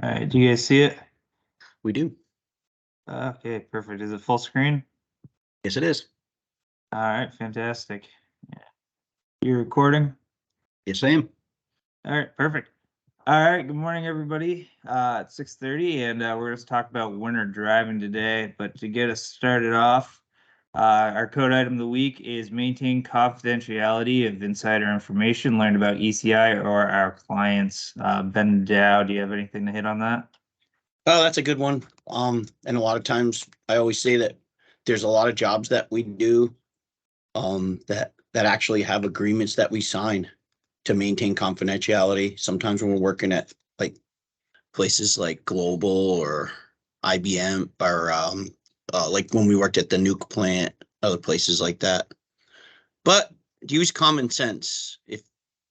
All right, do you guys see it? We do. Okay, perfect. Is it full screen? Yes, it is. All right, fantastic. Yeah. You recording? Yes, I am. All right, perfect. All right, good morning, everybody. It's 6:30, and we're going to talk about winter driving today. But to get us started off, our code item of the week is maintain confidentiality of insider information learned about ECI or our clients. Ben Dow, do you have anything to hit on that? Oh, that's a good one. And a lot of times I always say that there's a lot of jobs that we do that actually have agreements that we sign to maintain confidentiality. Sometimes when we're working at like places like Global or IBM or like when we worked at the nuke plant, other places like that. But use common sense. If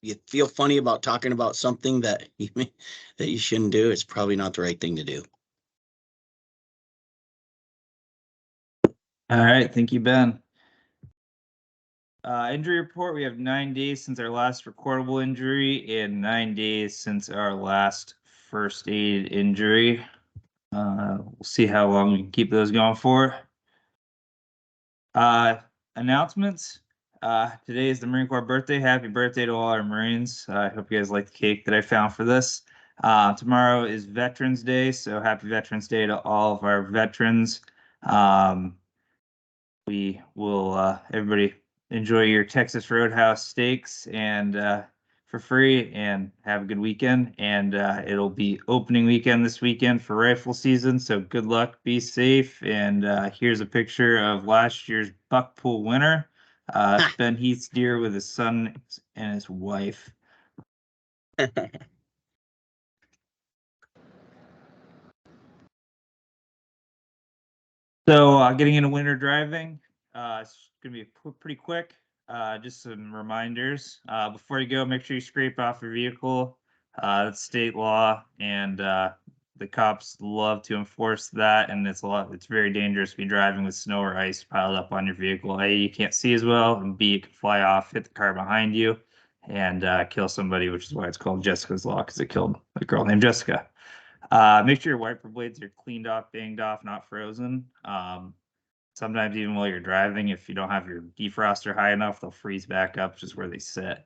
you feel funny about talking about something that you shouldn't do, it's probably not the right thing to do. All right, thank you, Ben. Injury report, we have 9 days since our last recordable injury and 9 days since our last first aid injury. We'll see how long we can keep those going for. Announcements. Today is the Marine Corps birthday. Happy birthday to all our Marines. I hope you guys like the cake that I found for this. Tomorrow is Veterans Day, so happy Veterans Day to all of our veterans. We will, everybody enjoy your Texas Roadhouse steaks and for free, and have a good weekend. And it'll be opening weekend this weekend for rifle season, so good luck, be safe. And here's a picture of last year's buckpool winner, Ben Heath's deer with his son and his wife. So getting into winter driving, it's gonna be pretty quick. Just some reminders. Before you go, make sure you scrape off your vehicle. That's state law, and the cops love to enforce that. And it's very dangerous to be driving with snow or ice piled up on your vehicle. A, you can't see as well, and B, it can fly off, hit the car behind you, and kill somebody, which is why it's called Jessica's Law, because it killed a girl named Jessica. Make sure your wiper blades are cleaned off, banged off, not frozen. Sometimes even while you're driving, if you don't have your defroster high enough, they'll freeze back up just where they sit.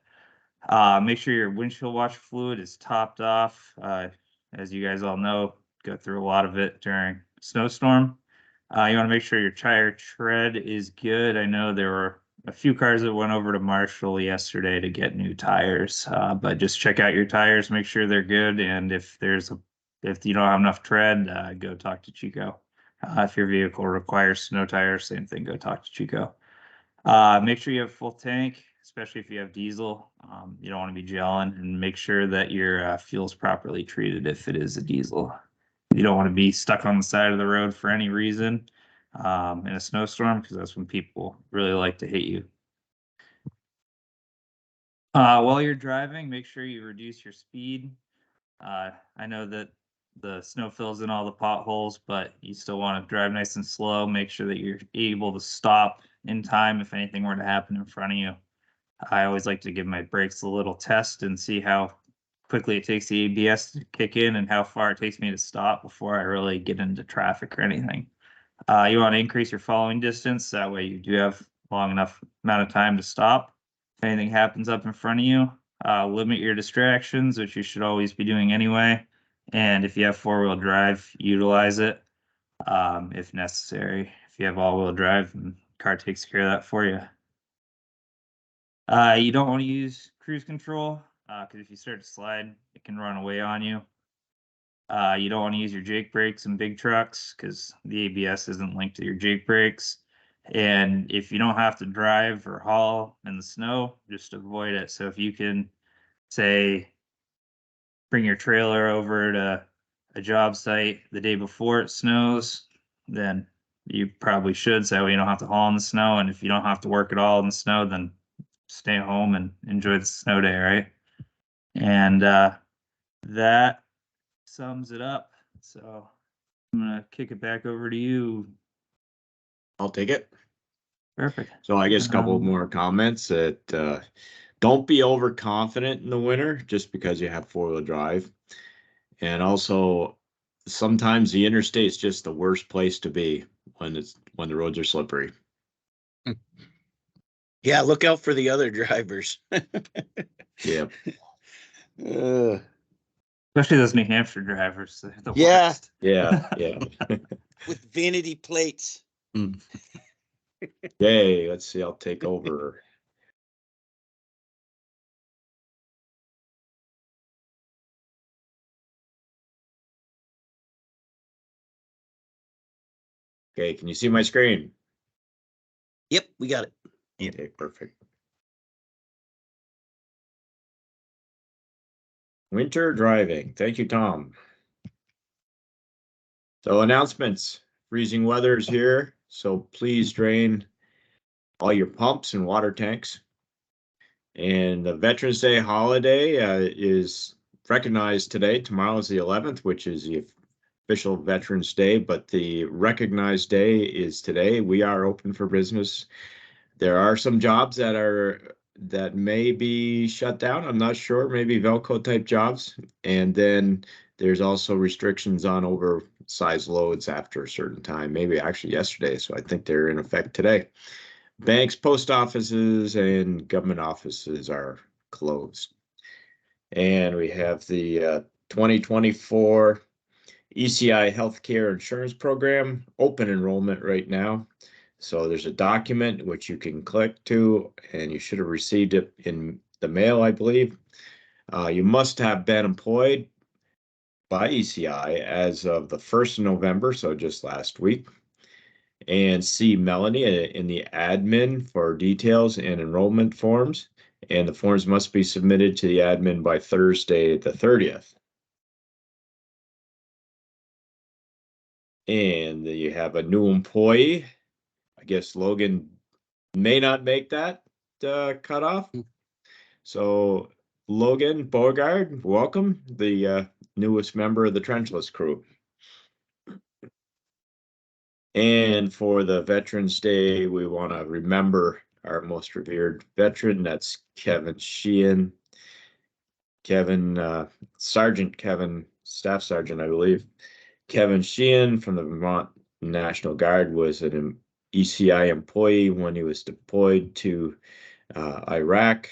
Make sure your windshield washer fluid is topped off. As you guys all know, go through a lot of it during snowstorm. You want to make sure your tire tread is good. I know there were a few cars that went over to Marshall yesterday to get new tires, but just check out your tires, make sure they're good, and if you don't have enough tread, go talk to Chico. If your vehicle requires snow tires, same thing, go talk to Chico. Make sure you have full tank, especially if you have diesel. You don't want to be gelling, and make sure that your fuel's properly treated if it is a diesel. You don't want to be stuck on the side of the road for any reason in a snowstorm, because that's when people really like to hit you. While you're driving, make sure you reduce your speed. I know that the snow fills in all the potholes, but you still want to drive nice and slow. Make sure that you're able to stop in time if anything were to happen in front of you. I always like to give my brakes a little test and see how quickly it takes the ABS to kick in and how far it takes me to stop before I really get into traffic or anything. You want to increase your following distance. That way you do have long enough amount of time to stop. If anything happens up in front of you, limit your distractions, which you should always be doing anyway. And if you have four-wheel drive, utilize it if necessary. If you have all-wheel drive, the car takes care of that for you. You don't want to use cruise control because if you start to slide, it can run away on you. You don't want to use your Jake brakes in big trucks because the ABS isn't linked to your Jake brakes. And if you don't have to drive or haul in the snow, just avoid it. So if you can, say, bring your trailer over to a job site the day before it snows, then you probably should, so you don't have to haul in the snow. And if you don't have to work at all in the snow, then stay home and enjoy the snow day, right? And that sums it up. So I'm gonna kick it back over to you. I'll take it. Perfect. So I guess a couple Um, more comments that don't be overconfident in the winter just because you have four-wheel drive. And also sometimes the interstate's just the worst place to be when the roads are slippery. Yeah, look out for the other drivers. Yeah. Especially those New Hampshire drivers. They're the Yeah. worst. Yeah, yeah. With vanity plates. Yay, let's see, I'll take over. Okay, can you see my screen? Yep, we got it. Okay, perfect. Winter driving. Thank you, Tom. So announcements, freezing weather is here, so please drain all your pumps and water tanks. And the Veterans Day holiday is recognized today. Tomorrow is the 11th, which is the official Veterans Day, but the recognized day is today. We are open for business. There are some jobs that may be shut down. I'm not sure, maybe Velco type jobs. And then there's also restrictions on oversized loads after a certain time, maybe actually yesterday. So I think they're in effect today. Banks, post offices, and government offices are closed. And we have the 2024 ECI Healthcare Insurance Program open enrollment right now. So there's a document which you can click to, and you should have received it in the mail, I believe. You must have been employed by ECI as of the 1st of November, so just last week. And see Melanie in the admin for details and enrollment forms. And the forms must be submitted to the admin by Thursday, the 30th. And you have a new employee. I guess Logan may not make that cutoff. So Logan Beauregard, welcome, the newest member of the Trenchless crew. And for the Veterans Day, we want to remember our most revered veteran. That's Kevin Sheehan. Sergeant Kevin, Staff Sergeant, I believe. Kevin Sheehan from the Vermont National Guard was an ECI employee when he was deployed to Iraq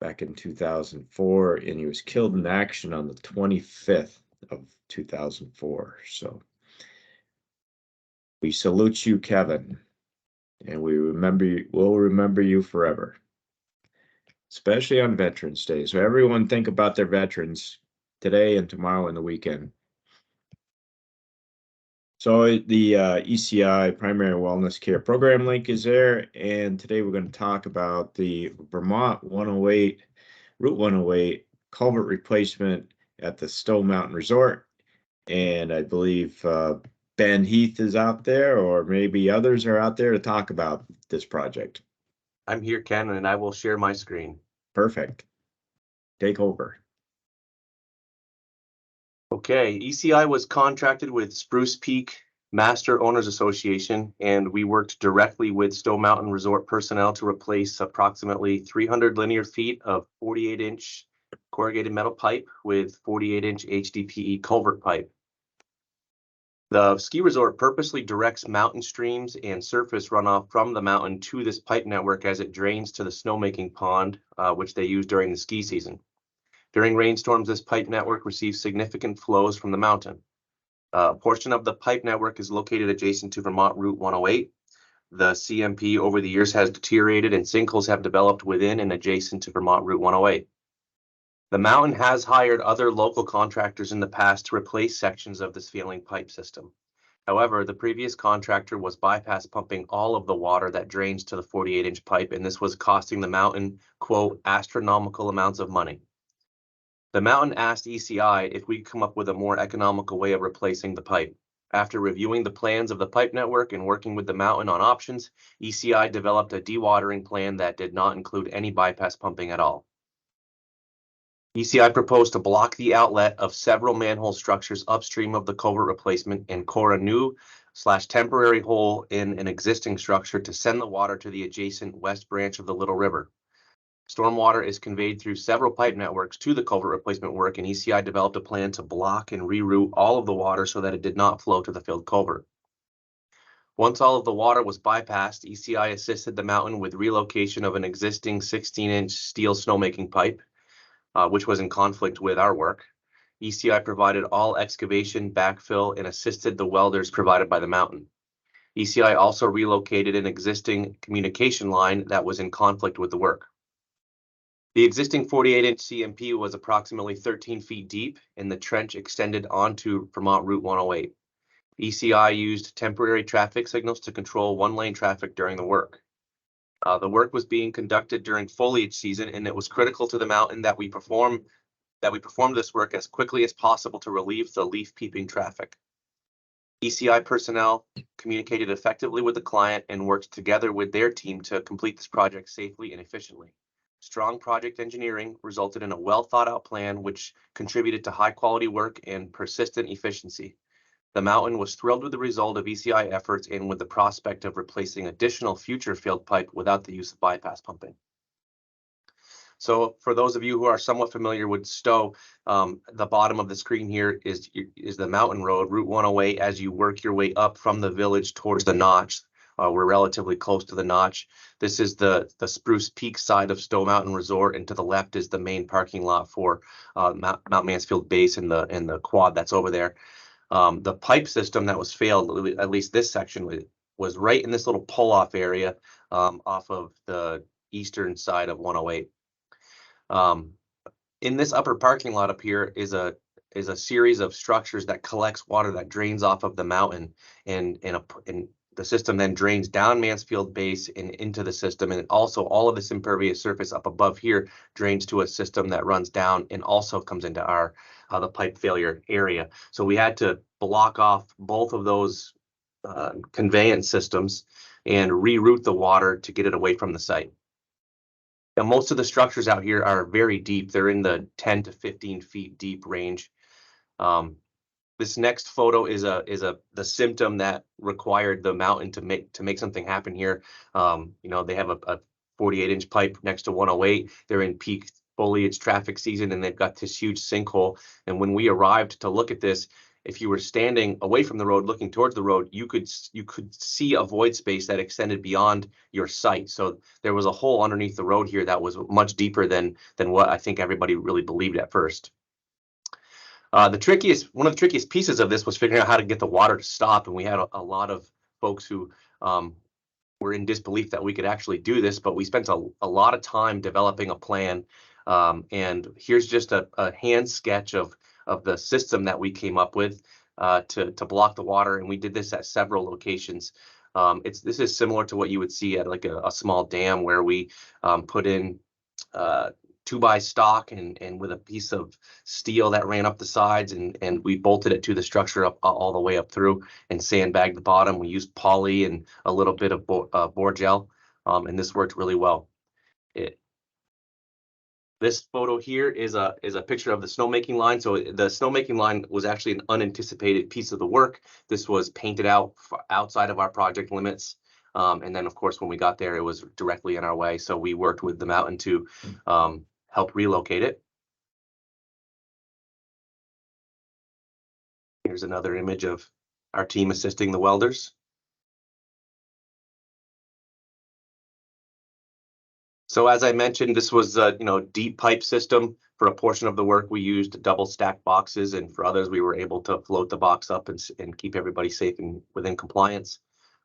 back in 2004, and he was killed in action on the 25th of 2004. So we salute you, Kevin, and we'll remember you forever, especially on Veterans Day. So everyone think about their veterans today and tomorrow and the weekend. So the ECI Primary Wellness Care Program link is there, and today we're going to talk about the Vermont Route 108 culvert replacement at the Stowe Mountain Resort. And I believe Ben Heath is out there, or maybe others are out there to talk about this project. I'm here, Ken, and I will share my screen. Perfect. Take over. Okay, ECI was contracted with Spruce Peak Master Owners Association, and we worked directly with Stowe Mountain Resort personnel to replace approximately 300 linear feet of 48-inch corrugated metal pipe with 48-inch HDPE culvert pipe. The ski resort purposely directs mountain streams and surface runoff from the mountain to this pipe network as it drains to the snowmaking pond, which they use during the ski season. During rainstorms, this pipe network receives significant flows from the mountain. A portion of the pipe network is located adjacent to Vermont Route 108. The CMP over the years has deteriorated and sinkholes have developed within and adjacent to Vermont Route 108. The mountain has hired other local contractors in the past to replace sections of this failing pipe system. However, the previous contractor was bypass pumping all of the water that drains to the 48-inch pipe, and this was costing the mountain, quote, astronomical amounts of money. The mountain asked ECI if we could come up with a more economical way of replacing the pipe. After reviewing the plans of the pipe network and working with the mountain on options, ECI developed a dewatering plan that did not include any bypass pumping at all. ECI proposed to block the outlet of several manhole structures upstream of the culvert replacement and core a new/temporary hole in an existing structure to send the water to the adjacent west branch of the Little River. Stormwater is conveyed through several pipe networks to the culvert replacement work, and ECI developed a plan to block and reroute all of the water so that it did not flow to the filled culvert. Once all of the water was bypassed, ECI assisted the mountain with relocation of an existing 16-inch steel snowmaking pipe, which was in conflict with our work. ECI provided all excavation, backfill, and assisted the welders provided by the mountain. ECI also relocated an existing communication line that was in conflict with the work. The existing 48-inch CMP was approximately 13 feet deep, and the trench extended onto Vermont Route 108. ECI used temporary traffic signals to control one-lane traffic during the work. The work was being conducted during foliage season, and it was critical to the mountain that we perform this work as quickly as possible to relieve the leaf peeping traffic. ECI personnel communicated effectively with the client and worked together with their team to complete this project safely and efficiently. Strong project engineering resulted in a well thought out plan which contributed to high quality work and persistent efficiency. The mountain was thrilled with the result of ECI efforts and with the prospect of replacing additional future field pipe without the use of bypass pumping. So for those of you who are somewhat familiar with Stowe, the bottom of the screen here is the mountain road, Route 108, as you work your way up from the village towards the notch. We're relatively close to the notch. This is the Spruce Peak side of Stowe Mountain Resort, and to the left is the main parking lot for Mount Mansfield Base and the quad that's over there. The pipe system that was failed, at least this section, was right in this little pull-off area off of the eastern side of 108. In this upper parking lot up here is a series of structures that collects water that drains off of the mountain, and the system then drains down Mansfield Base and into the system, and also all of this impervious surface up above here drains to a system that runs down and also comes into our the pipe failure area. So we had to block off both of those conveyance systems and reroute the water to get it away from the site. Now, most of the structures out here are very deep. They're in the 10 to 15 feet deep range. This next photo is the symptom that required the mountain to make something happen here. They have a 48-inch pipe next to 108. They're in peak foliage traffic season, and they've got this huge sinkhole. And when we arrived to look at this, if you were standing away from the road looking towards the road, you could see a void space that extended beyond your sight. So there was a hole underneath the road here that was much deeper than what I think everybody really believed at first. One of the trickiest pieces of this was figuring out how to get the water to stop, and we had a lot of folks who were in disbelief that we could actually do this, but we spent a lot of time developing a plan. And here's just a hand sketch of the system that we came up with to block the water, and we did this at several locations. This is similar to what you would see at like a small dam, where we put in 2x stock and with a piece of steel that ran up the sides, and we bolted it to the structure up all the way up through and sandbagged the bottom. We used poly and a little bit of bore gel, and this worked really well. This photo here is a picture of the snowmaking line. So the snowmaking line was actually an unanticipated piece of the work. This was painted out outside of our project limits. And then, of course, when we got there, it was directly in our way. So we worked with the mountain to help relocate it. Here's another image of our team assisting the welders. So as I mentioned, this was a deep pipe system. For a portion of the work, we used double stacked boxes, and for others, we were able to float the box up and keep everybody safe and within compliance.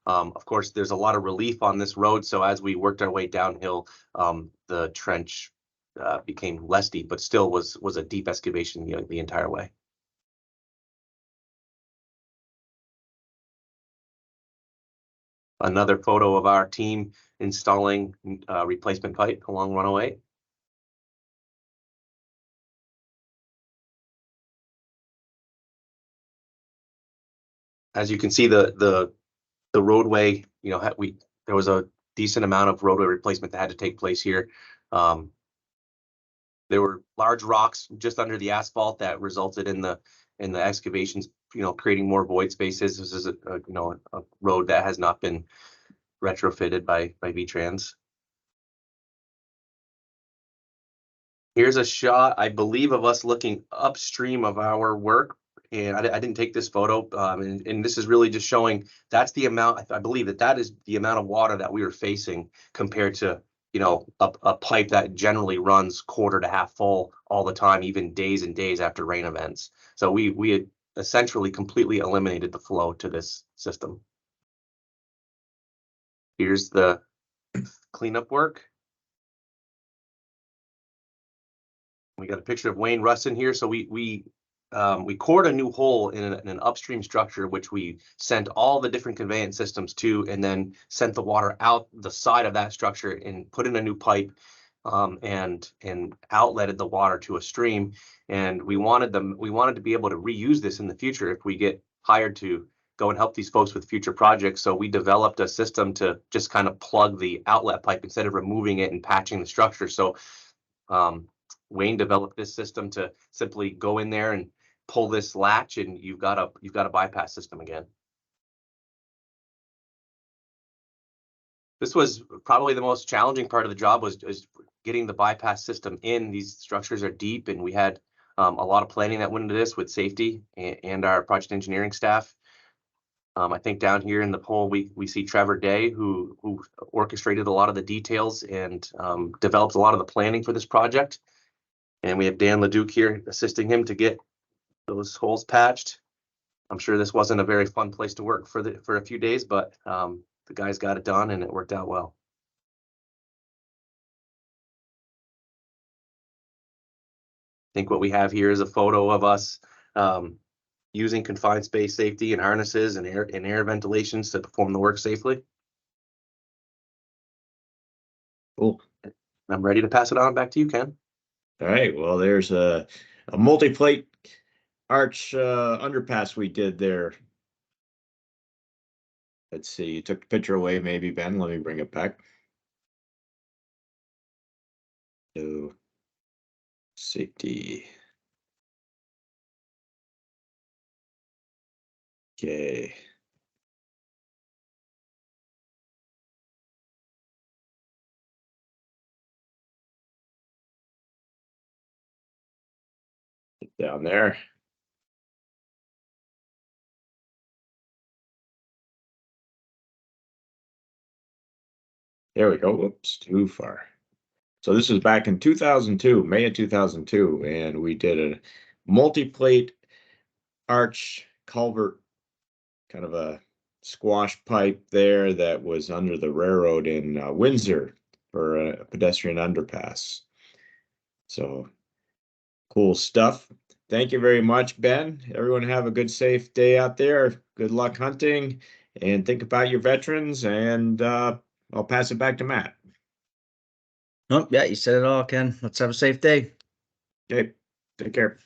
Of course, there's a lot of relief on this road, so as we worked our way downhill, the trench became less deep, but still was a deep excavation the entire way. Another photo of our team installing replacement pipe along 108. As you can see, the roadway, there was a decent amount of roadway replacement that had to take place here. there were large rocks just under the asphalt that resulted in the excavations, creating more void spaces. This is a road that has not been retrofitted by V-Trans. Here's a shot, I believe, of us looking upstream of our work. And I didn't take this photo, and this is really just showing that's the amount. I believe that is the amount of water that we were facing compared to a pipe that generally runs quarter to half full all the time, even days and days after rain events. So we had essentially completely eliminated the flow to this system. Here's the cleanup work. We got a picture of Wayne Rustin here. So we cored a new hole in an upstream structure, which we sent all the different conveyance systems to, and then sent the water out the side of that structure and put in a new pipe, and outletted the water to a stream. And we wanted to be able to reuse this in the future if we get hired to go and help these folks with future projects. So we developed a system to just kind of plug the outlet pipe instead of removing it and patching the structure. So Wayne developed this system to simply go in there and pull this latch, and you've got a bypass system again. This was probably the most challenging part of the job, was getting the bypass system in. These structures are deep, and we had a lot of planning that went into this with safety and our project engineering staff. I think down here in the poll, we see Trevor Day, who orchestrated a lot of the details and developed a lot of the planning for this project. And we have Dan Leduc here assisting him to get those holes patched. I'm sure this wasn't a very fun place to work for a few days, but the guys got it done and it worked out well. I think what we have here is a photo of us using confined space safety and harnesses and air ventilations to perform the work safely. Cool. I'm ready to pass it on back to you, Ken. All right, well, there's a multi-plate arch underpass we did there. Let's see, you took the picture away maybe, Ben. Let me bring it back. So, safety. Okay. Down there. There we go. Whoops, too far. So this was back in 2002, May of 2002, and we did a multi-plate arch culvert, kind of a squash pipe there that was under the railroad in Windsor for a pedestrian underpass. So cool stuff. Thank you very much, Ben. Everyone have a good, safe day out there. Good luck hunting, and think about your veterans, and I'll pass it back to Matt. Nope, yeah, you said it all, Ken. Let's have a safe day. Okay, take care.